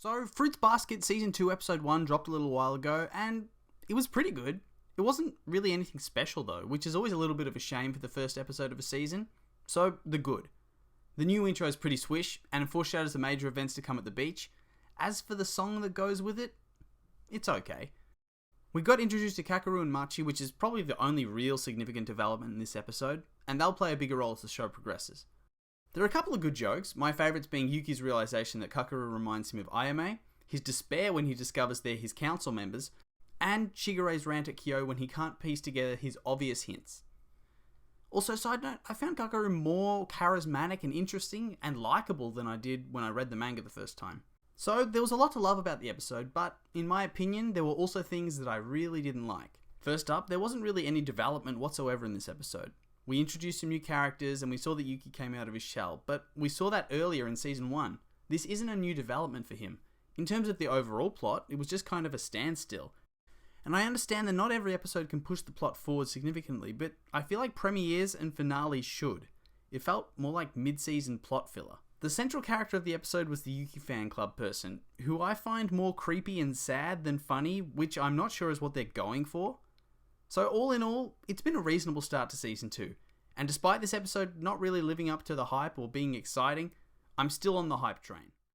So, Fruits Basket Season 2 Episode 1 dropped a little while ago, and it was pretty good. It wasn't really anything special though, which is always a little bit of a shame for the first episode of a season. So, the good. The new intro is pretty swish, and it foreshadows the major events to come at the beach. As for the song that goes with it, it's okay. We got introduced to Kakeru and Machi, which is probably the only real significant development in this episode, and they'll play a bigger role as the show progresses. There are a couple of good jokes, my favourites being Yuki's realisation that Kakeru reminds him of Ayame, his despair when he discovers they're his council members, and Shigeru's rant at Kyo when he can't piece together his obvious hints. Also, side note, I found Kakeru more charismatic and interesting and likeable than I did when I read the manga the first time. So, there was a lot to love about the episode, but in my opinion, there were also things that I really didn't like. First up, there wasn't really any development whatsoever in this episode. We introduced some new characters and we saw that Yuki came out of his shell, but we saw that earlier in Season 1. This isn't a new development for him. In terms of the overall plot, it was just kind of a standstill. And I understand that not every episode can push the plot forward significantly, but I feel like premieres and finales should. It felt more like mid-season plot filler. The central character of the episode was the Yuki fan club person, who I find more creepy and sad than funny, which I'm not sure is what they're going for. So all in all, it's been a reasonable start to Season 2, and despite this episode not really living up to the hype or being exciting, I'm still on the hype train.